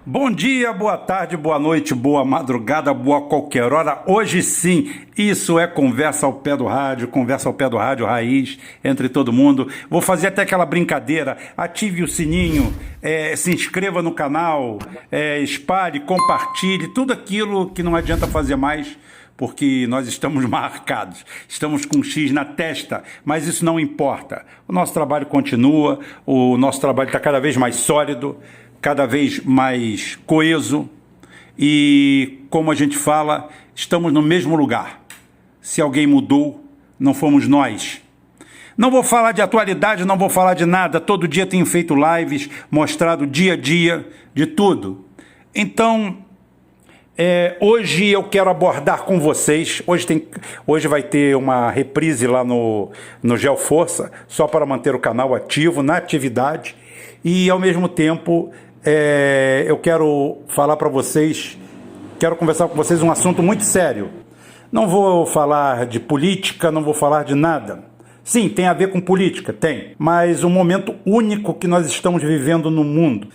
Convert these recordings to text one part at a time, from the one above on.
Bom dia, boa tarde, boa noite, boa madrugada, boa qualquer hora. Hoje sim, isso é conversa ao pé do rádio raiz, entre todo mundo. Vou fazer até aquela brincadeira, ative o sininho, se inscreva no canal, espalhe, compartilhe, tudo aquilo que não adianta fazer mais, porque nós estamos marcados, estamos com um X na testa, mas isso não importa. O nosso trabalho continua, o nosso trabalho está cada vez mais sólido, cada vez mais coeso e, como a gente fala, estamos no mesmo lugar. Se alguém mudou, não fomos nós. Não vou falar de atualidade, não vou falar de nada. Todo dia tenho feito lives, mostrado dia a dia de tudo. Então, hoje eu quero abordar com vocês, hoje vai ter uma reprise lá no GeoForça, só para manter o canal ativo, na atividade, e ao mesmo tempo eu quero falar para vocês, quero conversar com vocês um assunto muito sério. Não vou falar de política, não vou falar de nada. Sim, tem a ver com política, tem, mas um momento único que nós estamos vivendo no mundo.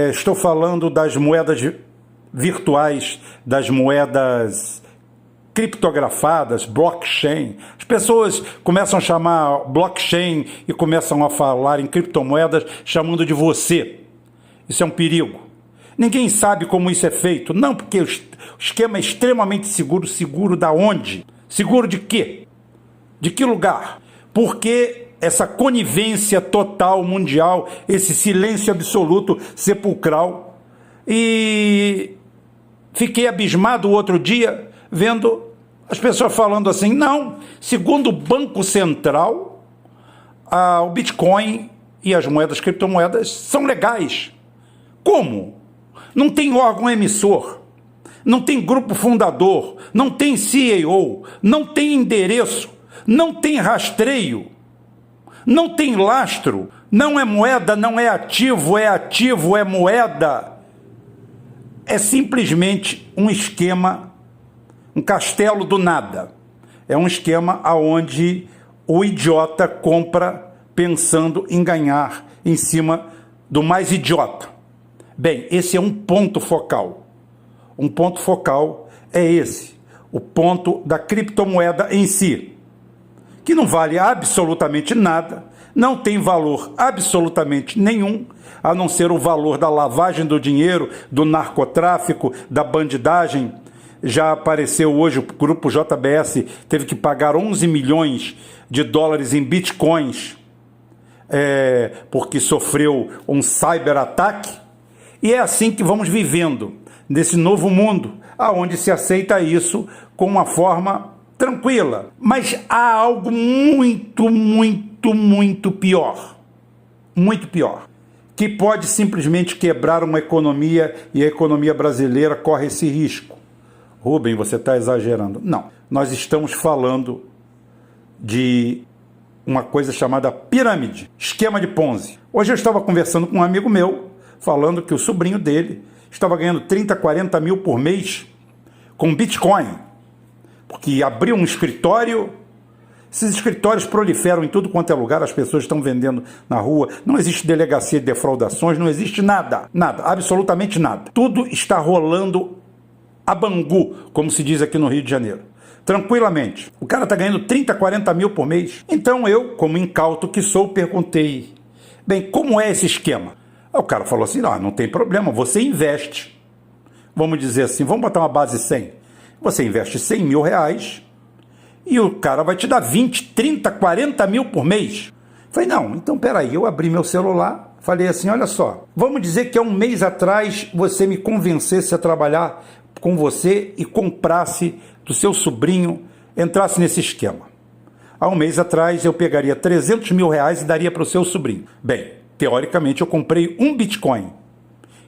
Estou falando das moedas virtuais, das moedas criptografadas, blockchain. As pessoas começam a chamar blockchain e começam a falar em criptomoedas chamando de você. Isso é um perigo. Ninguém sabe como isso é feito. Não, porque o esquema é extremamente seguro. Seguro da onde? Seguro de quê? De que lugar? Porque essa conivência total mundial, esse silêncio absoluto, sepulcral. E fiquei abismado o outro dia vendo as pessoas falando assim, não, segundo o Banco Central, o Bitcoin e as moedas criptomoedas são legais. Como? Não tem órgão emissor, não tem grupo fundador, não tem CEO, não tem endereço, não tem rastreio, não tem lastro, não é moeda, não é ativo, é moeda. É simplesmente um esquema, um castelo do nada. É um esquema onde o idiota compra pensando em ganhar em cima do mais idiota. Bem, esse é um ponto focal. Um ponto focal é esse, o ponto da criptomoeda em si, que não vale absolutamente nada, não tem valor absolutamente nenhum, a não ser o valor da lavagem do dinheiro, do narcotráfico, da bandidagem. Já apareceu hoje, o grupo JBS teve que pagar 11 milhões de dólares em bitcoins, porque sofreu um cyberataque. E é assim que vamos vivendo, nesse novo mundo, onde se aceita isso com uma forma tranquila. Mas há algo muito, muito, muito pior, que pode simplesmente quebrar uma economia, e a economia brasileira corre esse risco. Rubem, você está exagerando. Não, nós estamos falando de uma coisa chamada pirâmide, esquema de Ponzi. Hoje eu estava conversando com um amigo meu, falando que o sobrinho dele estava ganhando 30, 40 mil por mês com Bitcoin, porque abriu um escritório. Esses escritórios proliferam em tudo quanto é lugar, as pessoas estão vendendo na rua, não existe delegacia de defraudações, não existe nada, absolutamente nada. Tudo está rolando a Bangu, como se diz aqui no Rio de Janeiro, tranquilamente. O cara está ganhando 30, 40 mil por mês. Então eu, como incauto que sou, perguntei, bem, como é esse esquema? O cara falou assim, não tem problema, você investe, vamos dizer assim, vamos botar uma base 100, você investe 100 mil reais e o cara vai te dar 20, 30, 40 mil por mês. Falei, não, então peraí, eu abri meu celular, falei assim, olha só, vamos dizer que há um mês atrás você me convencesse a trabalhar com você e comprasse do seu sobrinho, entrasse nesse esquema. Há um mês atrás eu pegaria 300 mil reais e daria para o seu sobrinho. Bem, teoricamente, eu comprei um Bitcoin,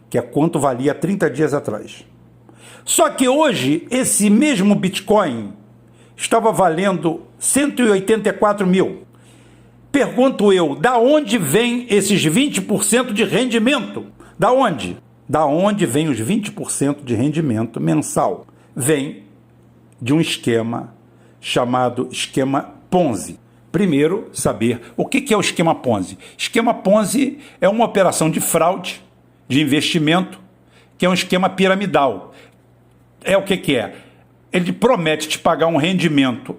que é quanto valia 30 dias atrás. Só que hoje, esse mesmo Bitcoin estava valendo 184 mil. Pergunto eu, da onde vem esses 20% de rendimento? Da onde? Da onde vem os 20% de rendimento mensal? Vem de um esquema chamado esquema Ponzi. primeiro saber o que é o esquema Ponzi. Esquema Ponzi é uma operação de fraude, de investimento, que é um esquema piramidal. É o que é? Ele promete te pagar um rendimento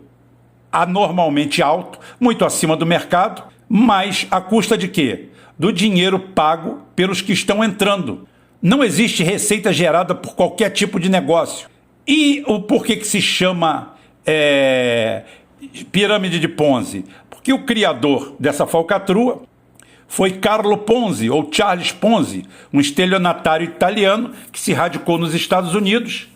anormalmente alto, muito acima do mercado, mas à custa de quê? Do dinheiro pago pelos que estão entrando. Não existe receita gerada por qualquer tipo de negócio. E o porquê que se chama pirâmide de Ponzi? Porque o criador dessa falcatrua foi Carlo Ponzi, ou Charles Ponzi, um estelionatário italiano que se radicou nos Estados Unidos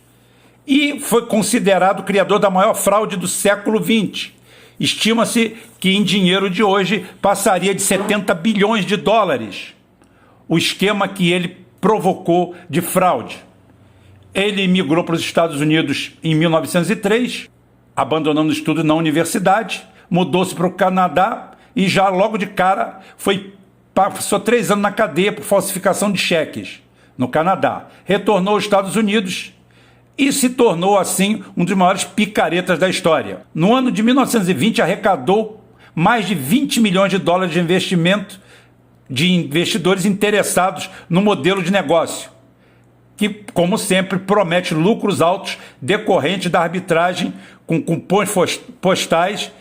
e foi considerado o criador da maior fraude do século XX. Estima-se que em dinheiro de hoje passaria de 70 bilhões de dólares o esquema que ele provocou de fraude. Ele migrou para os Estados Unidos em 1903, abandonando o estudo na universidade, mudou-se para o Canadá e já logo de cara passou 3 anos na cadeia por falsificação de cheques no Canadá. Retornou aos Estados Unidos e se tornou, assim, um dos maiores picaretas da história. No ano de 1920, arrecadou mais de 20 milhões de dólares de investimento de investidores interessados no modelo de negócio, que, como sempre, promete lucros altos decorrentes da arbitragem com cupons postais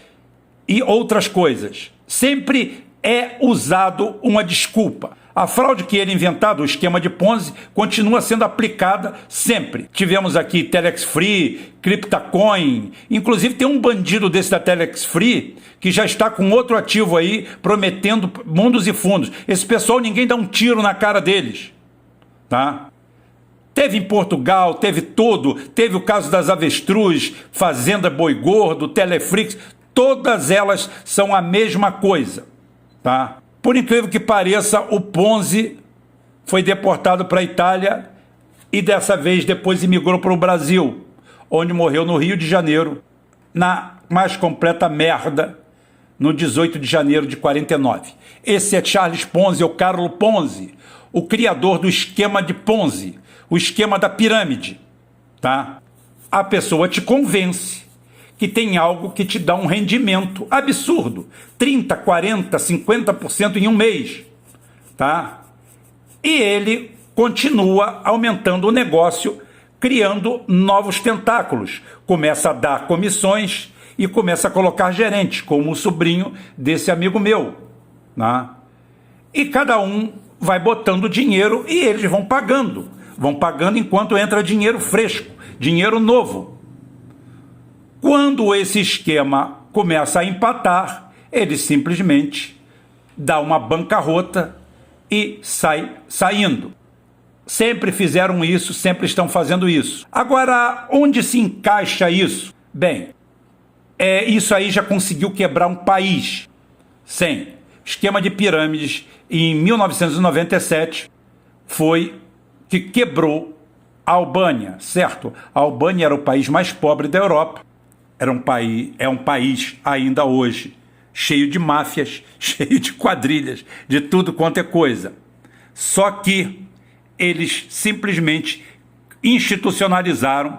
e outras coisas. Sempre é usado uma desculpa. A fraude que ele inventado, o esquema de Ponzi, continua sendo aplicada sempre. Tivemos aqui Telex Free, CryptoCoin, inclusive tem um bandido desse da Telex Free que já está com outro ativo aí, prometendo mundos e fundos. Esse pessoal, ninguém dá um tiro na cara deles, tá? Teve em Portugal, teve o caso das avestruz, Fazenda Boi Gordo, Telefrix, todas elas são a mesma coisa, tá? Por incrível que pareça, o Ponzi foi deportado para a Itália e dessa vez depois imigrou para o Brasil, onde morreu no Rio de Janeiro, na mais completa merda, no 18 de janeiro de 49. Esse é Charles Ponzi, ou Carlo Ponzi, o criador do esquema de Ponzi, o esquema da pirâmide, tá? A pessoa te convence que tem algo que te dá um rendimento absurdo, 30, 40, 50% em um mês, tá? E ele continua aumentando o negócio, criando novos tentáculos, começa a dar comissões e começa a colocar gerentes, como o sobrinho desse amigo meu, né? E cada um vai botando dinheiro e eles vão pagando enquanto entra dinheiro fresco, dinheiro novo. Quando esse esquema começa a empatar, ele simplesmente dá uma bancarrota e sai saindo. Sempre fizeram isso, sempre estão fazendo isso. Agora, onde se encaixa isso? Bem, isso aí já conseguiu quebrar um país. Sim, esquema de pirâmides em 1997 foi que quebrou a Albânia, certo? A Albânia era o país mais pobre da Europa. É um país ainda hoje cheio de máfias, cheio de quadrilhas, de tudo quanto é coisa. Só que eles simplesmente institucionalizaram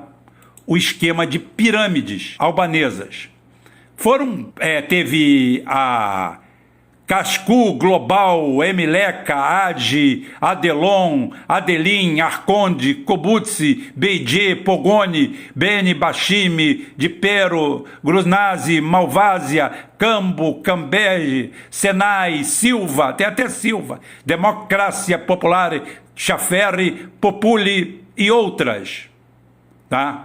o esquema de pirâmides albanesas. Teve a Cascu, Global, Emileca, Adi, Adelon, Adelin, Arconde, Kobutsi, Beijê, Pogoni, Beni, Bashimi, Dipero, Gruznazi, Malvásia, Cambo, Cambege, Senai, Silva, tem até Silva, Democracia Popular, Chaferi, Populi e outras, tá?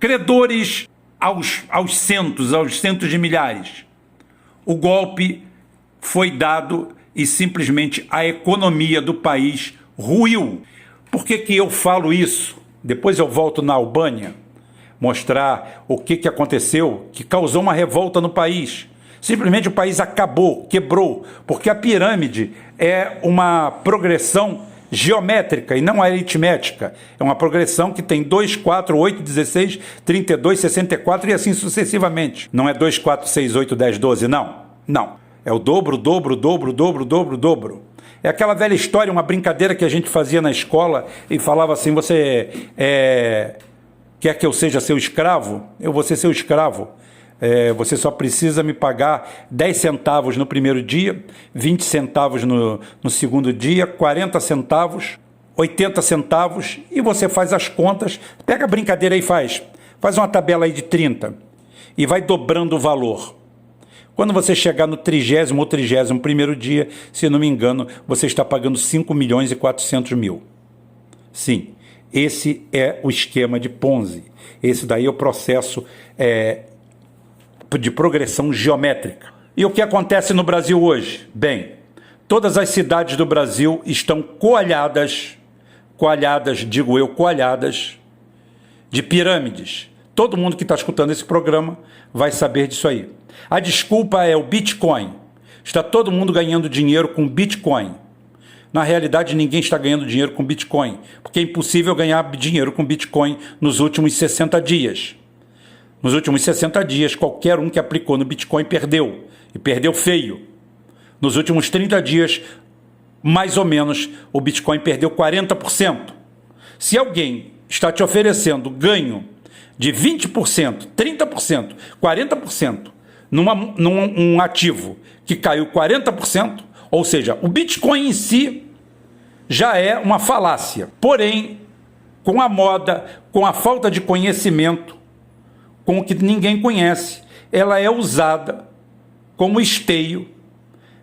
Credores aos centos de milhares. O golpe foi dado e simplesmente a economia do país ruiu. Por que eu falo isso? Depois eu volto na Albânia mostrar o que aconteceu, que causou uma revolta no país. Simplesmente o país acabou, quebrou, porque a pirâmide é uma progressão geométrica e não aritmética. É uma progressão que tem 2, 4, 8, 16, 32, 64 e assim sucessivamente. Não é 2, 4, 6, 8, 10, 12, não. Não. É o dobro, dobro, dobro, dobro, dobro, dobro. É aquela velha história, uma brincadeira que a gente fazia na escola e falava assim, você quer que eu seja seu escravo? Eu vou ser seu escravo. Você só precisa me pagar 10 centavos no primeiro dia, 20 centavos no segundo dia, 40 centavos, 80 centavos, e você faz as contas, pega a brincadeira aí e faz uma tabela aí de 30 e vai dobrando o valor. Quando você chegar no 30º ou 31º dia, se não me engano, você está pagando 5 milhões e 400 mil. Sim, esse é o esquema de Ponzi. Esse daí é o processo de progressão geométrica. E o que acontece no Brasil hoje? Bem, todas as cidades do Brasil estão coalhadas, de pirâmides. Todo mundo que está escutando esse programa vai saber disso aí. A desculpa é o Bitcoin. Está todo mundo ganhando dinheiro com Bitcoin. Na realidade, ninguém está ganhando dinheiro com Bitcoin, porque é impossível ganhar dinheiro com Bitcoin nos últimos 60 dias. Nos últimos 60 dias, qualquer um que aplicou no Bitcoin perdeu, e perdeu feio. Nos últimos 30 dias, mais ou menos, o Bitcoin perdeu 40%. Se alguém está te oferecendo ganho de 20%, 30%, 40% num ativo que caiu 40%, ou seja, o Bitcoin em si já é uma falácia. Porém, com a moda, com a falta de conhecimento, com o que ninguém conhece, ela é usada como esteio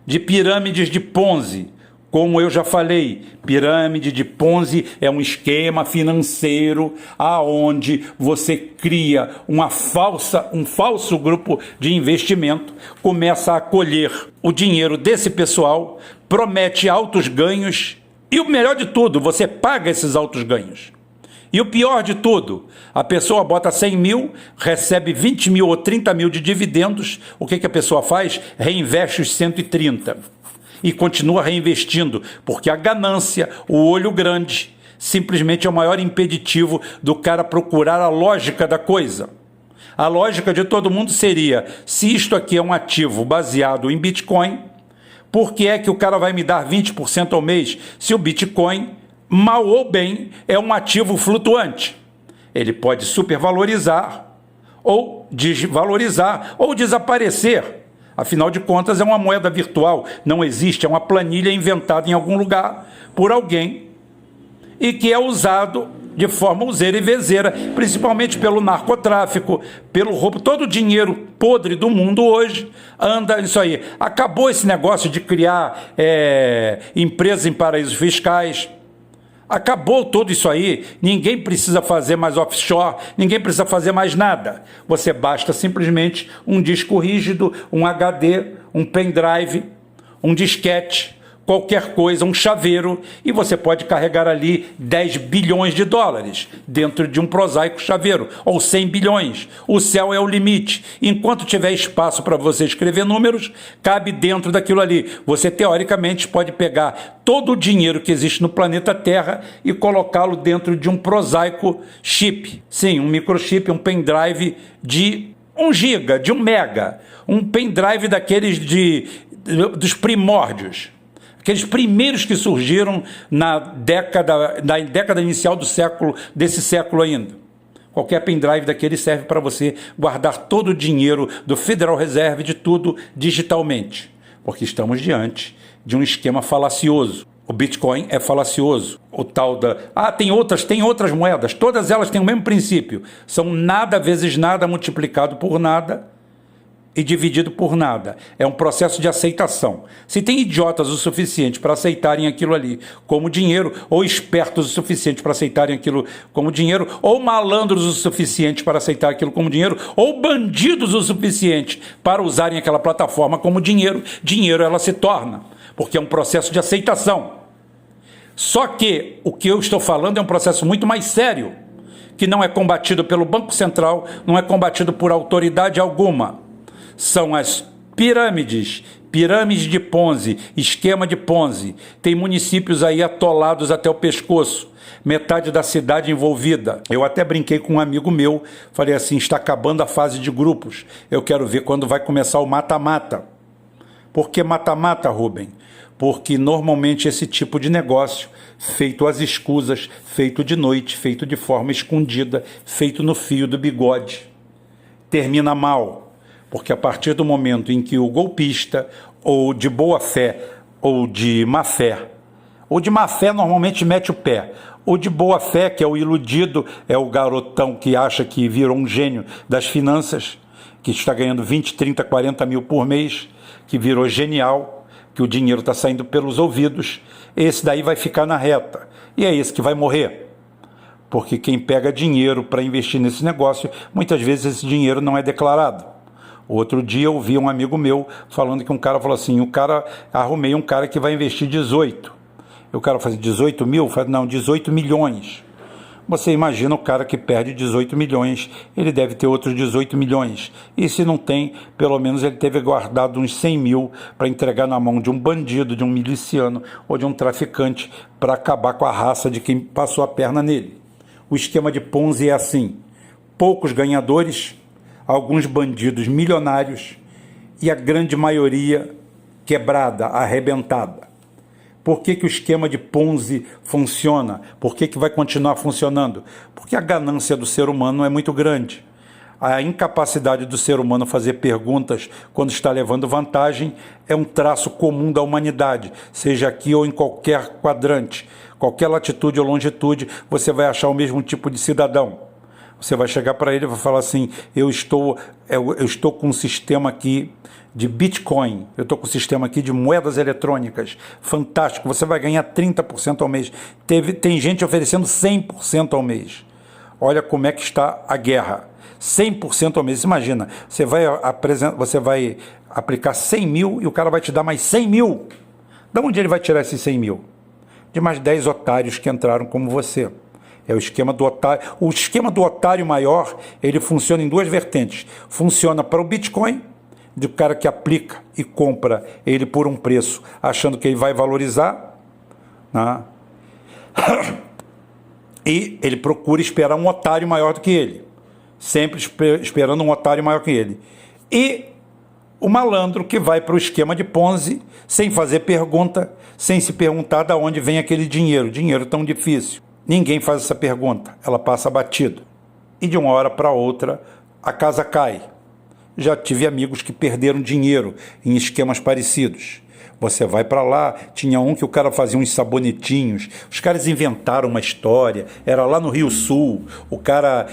de pirâmides de Ponzi. Como eu já falei, pirâmide de Ponzi é um esquema financeiro aonde você cria um falso grupo de investimento, começa a colher o dinheiro desse pessoal, promete altos ganhos e o melhor de tudo, você paga esses altos ganhos. E o pior de tudo, a pessoa bota 100 mil, recebe 20 mil ou 30 mil de dividendos, o que a pessoa faz? Reinveste os 130 e continua reinvestindo, porque a ganância, o olho grande, simplesmente é o maior impeditivo do cara procurar a lógica da coisa. A lógica de todo mundo seria, se isto aqui é um ativo baseado em Bitcoin, por que é que o cara vai me dar 20% ao mês se o Bitcoin, mal ou bem, é um ativo flutuante? Ele pode supervalorizar, ou desvalorizar, ou desaparecer. Afinal de contas, é uma moeda virtual, não existe, é uma planilha inventada em algum lugar por alguém e que é usado de forma useira e vezeira, principalmente pelo narcotráfico, pelo roubo. Todo o dinheiro podre do mundo hoje anda nisso aí. Acabou esse negócio de criar empresas em paraísos fiscais. Acabou tudo isso aí, ninguém precisa fazer mais offshore, ninguém precisa fazer mais nada. Você basta simplesmente um disco rígido, um HD, um pendrive, um disquete, qualquer coisa, um chaveiro, e você pode carregar ali 10 bilhões de dólares dentro de um prosaico chaveiro, ou 100 bilhões. O céu é o limite. Enquanto tiver espaço para você escrever números, cabe dentro daquilo ali. Você, teoricamente, pode pegar todo o dinheiro que existe no planeta Terra e colocá-lo dentro de um prosaico chip. Sim, um microchip, um pendrive de 1 giga, de 1 mega. Um pendrive daqueles dos primórdios. Aqueles primeiros que surgiram na década inicial desse século ainda. Qualquer pendrive daquele serve para você guardar todo o dinheiro do Federal Reserve, de tudo, digitalmente. Porque estamos diante de um esquema falacioso. O Bitcoin é falacioso. O tal tem outras moedas, todas elas têm o mesmo princípio. São nada vezes nada multiplicado por nada e dividido por nada. É um processo de aceitação. Se tem idiotas o suficiente para aceitarem aquilo ali como dinheiro, ou espertos o suficiente para aceitarem aquilo como dinheiro, ou malandros o suficiente para aceitar aquilo como dinheiro, ou bandidos o suficiente para usarem aquela plataforma como dinheiro, dinheiro ela se torna, porque é um processo de aceitação. Só que o que eu estou falando é um processo muito mais sério, que não é combatido pelo Banco Central, não é combatido por autoridade alguma. São as pirâmides de Ponzi, esquema de Ponzi. Tem municípios aí atolados até o pescoço, metade da cidade envolvida. Eu até brinquei com um amigo meu, falei assim, está acabando a fase de grupos, eu quero ver quando vai começar o mata-mata. Por que mata-mata, Rubem? Porque normalmente esse tipo de negócio, feito às escusas, feito de noite, feito de forma escondida, feito no fio do bigode, termina mal. Porque a partir do momento em que o golpista, ou de boa fé, ou de má fé, normalmente mete o pé. O de boa fé, que é o iludido, é o garotão que acha que virou um gênio das finanças, que está ganhando 20, 30, 40 mil por mês, que virou genial, que o dinheiro está saindo pelos ouvidos. Esse daí vai ficar na reta. E é esse que vai morrer. Porque quem pega dinheiro para investir nesse negócio, muitas vezes esse dinheiro não é declarado. Outro dia eu ouvi um amigo meu falando que um cara falou assim, arrumei um cara que vai investir 18. O cara faz 18 mil? Eu falei, não, 18 milhões. Você imagina o cara que perde 18 milhões, ele deve ter outros 18 milhões. E se não tem, pelo menos ele teve guardado uns 100 mil para entregar na mão de um bandido, de um miliciano ou de um traficante para acabar com a raça de quem passou a perna nele. O esquema de Ponzi é assim, poucos ganhadores, alguns bandidos milionários e a grande maioria quebrada, arrebentada. Por que o esquema de Ponzi funciona? Por que vai continuar funcionando? Porque a ganância do ser humano é muito grande. A incapacidade do ser humano fazer perguntas quando está levando vantagem é um traço comum da humanidade, seja aqui ou em qualquer quadrante, qualquer latitude ou longitude, você vai achar o mesmo tipo de cidadão. Você vai chegar para ele e vai falar assim, eu estou com um sistema aqui de Bitcoin, eu estou com um sistema aqui de moedas eletrônicas, fantástico, você vai ganhar 30% ao mês. Tem gente oferecendo 100% ao mês. Olha como é que está a guerra. 100% ao mês, imagina, você vai aplicar 100 mil e o cara vai te dar mais 100 mil. De onde ele vai tirar esses 100 mil? De mais 10 otários que entraram como você. É o esquema do otário. O esquema do otário maior, ele funciona em duas vertentes. Funciona para o Bitcoin, do cara que aplica e compra ele por um preço, achando que ele vai valorizar, né? E ele procura esperar um otário maior do que ele. Sempre esperando um otário maior que ele. E o malandro que vai para o esquema de Ponzi, sem fazer pergunta, sem se perguntar de onde vem aquele dinheiro tão difícil. Ninguém faz essa pergunta, ela passa batido. E de uma hora para outra, a casa cai. Já tive amigos que perderam dinheiro em esquemas parecidos. Você vai para lá, tinha um que o cara fazia uns sabonetinhos, os caras inventaram uma história, era lá no Rio Sul, o cara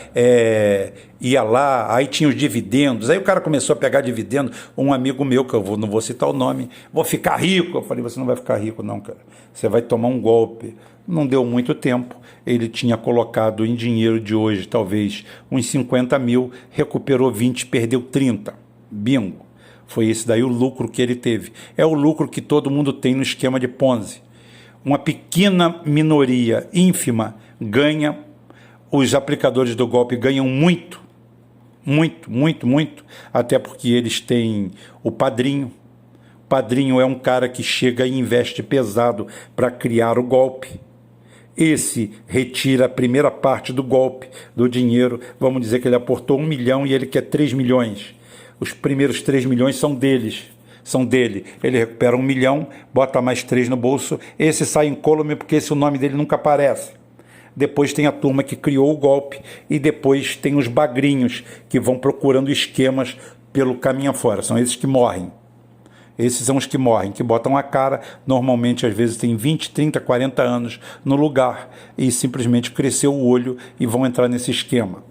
ia lá, aí tinha os dividendos, aí o cara começou a pegar dividendo, um amigo meu, que eu não vou citar o nome, vou ficar rico. Eu falei, você não vai ficar rico não, cara, você vai tomar um golpe. Não deu muito tempo, ele tinha colocado em dinheiro de hoje, talvez uns 50 mil, recuperou 20, perdeu 30, bingo. Foi esse daí o lucro que ele teve. É o lucro que todo mundo tem no esquema de Ponzi. Uma pequena minoria ínfima ganha, os aplicadores do golpe ganham muito, muito, muito, muito, até porque eles têm o padrinho. O padrinho é um cara que chega e investe pesado para criar o golpe. Esse retira a primeira parte do golpe, do dinheiro. Vamos dizer que ele aportou 1 milhão e ele quer 3 milhões. Os primeiros 3 milhões são dele. Ele recupera 1 milhão, bota mais 3 no bolso. Esse sai incólume porque o nome dele nunca aparece. Depois tem a turma que criou o golpe e depois tem os bagrinhos que vão procurando esquemas pelo caminho afora. São esses que morrem. Esses são os que morrem, que botam a cara, normalmente às vezes tem 20, 30, 40 anos no lugar e simplesmente cresceu o olho e vão entrar nesse esquema.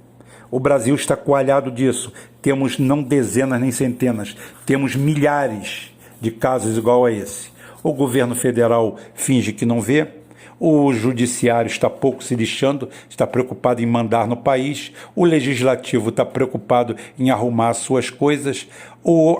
O Brasil está coalhado disso. Temos não dezenas nem centenas, temos milhares de casos igual a esse. O governo federal finge que não vê, o judiciário está pouco se lixando, está preocupado em mandar no país, o legislativo está preocupado em arrumar suas coisas,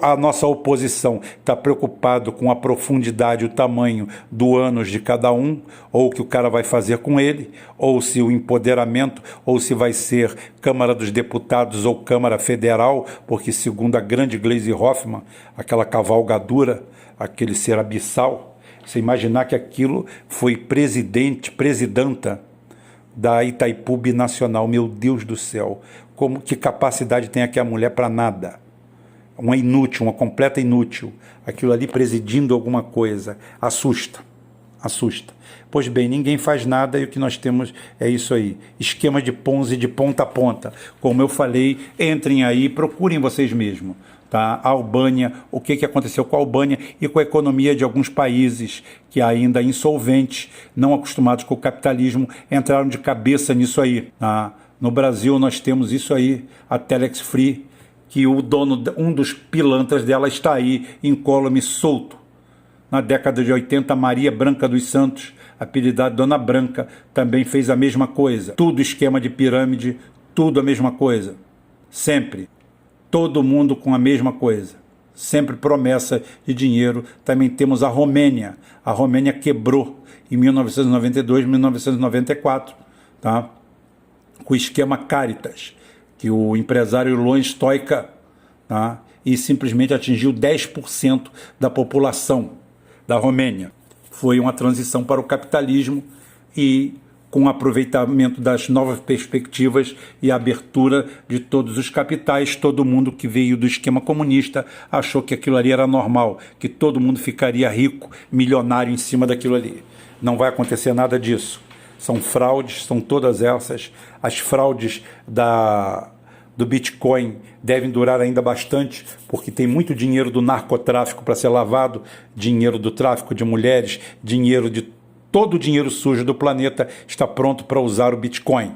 a nossa oposição está preocupado com a profundidade, o tamanho do ânus de cada um, ou o que o cara vai fazer com ele, ou se o empoderamento, ou se vai ser Câmara dos Deputados ou Câmara Federal, porque segundo a grande Gleisi Hoffmann, aquela cavalgadura, aquele ser abissal, você imaginar que aquilo foi presidenta da Itaipu Binacional, meu Deus do céu, que capacidade tem aqui a mulher para nada? Uma inútil, uma completa inútil, aquilo ali presidindo alguma coisa, assusta. Pois bem, ninguém faz nada e o que nós temos é isso aí, esquema de Ponzi de ponta a ponta. Como eu falei, entrem aí, procurem vocês mesmos. tá? A Albânia, o que aconteceu com a Albânia e com a economia de alguns países que ainda insolventes, não acostumados com o capitalismo, entraram de cabeça nisso aí, tá? No Brasil nós temos isso aí, a Telex Free, que o dono, um dos pilantras dela está aí, incólume, solto. Na década de 80, Maria Branca dos Santos, apelidada Dona Branca, também fez a mesma coisa. Tudo esquema de pirâmide, tudo a mesma coisa. Sempre. Todo mundo com a mesma coisa. Sempre promessa de dinheiro. Também temos a Romênia. A Romênia quebrou em 1992, 1994, tá? Com o esquema Caritas, que o empresário Ion Stoica, tá? E simplesmente atingiu 10% da população da Romênia. Foi uma transição para o capitalismo e com o aproveitamento das novas perspectivas e a abertura de todos os capitais, todo mundo que veio do esquema comunista achou que aquilo ali era normal, que todo mundo ficaria rico, milionário em cima daquilo ali. Não vai acontecer nada disso. São fraudes, são todas essas. As fraudes do Bitcoin devem durar ainda bastante, porque tem muito dinheiro do narcotráfico para ser lavado, dinheiro do tráfico de mulheres, dinheiro de todo o dinheiro sujo do planeta está pronto para usar o Bitcoin.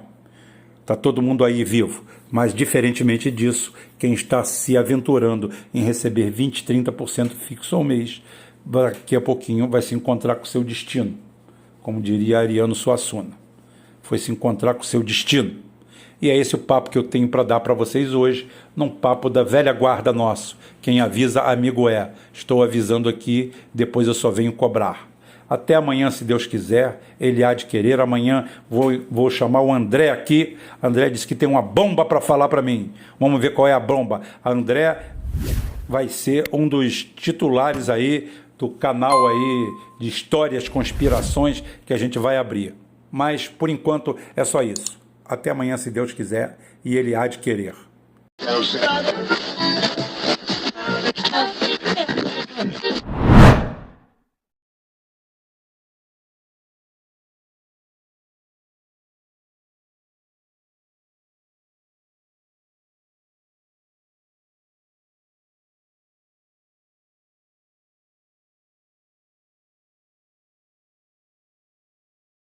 Está todo mundo aí vivo. Mas, diferentemente disso, quem está se aventurando em receber 20%, 30% fixo ao mês, daqui a pouquinho vai se encontrar com o seu destino. Como diria Ariano Suassuna. Foi se encontrar com o seu destino. E é esse o papo que eu tenho para dar para vocês hoje, num papo da velha guarda nosso. Quem avisa, amigo é. Estou avisando aqui, depois eu só venho cobrar. Até amanhã, se Deus quiser, ele há de querer. Amanhã vou chamar o André aqui. André disse que tem uma bomba para falar para mim. Vamos ver qual é a bomba. André vai ser um dos titulares aí do canal aí de histórias, conspirações que a gente vai abrir. Mas, por enquanto, é só isso. Até amanhã, se Deus quiser, e ele há de querer.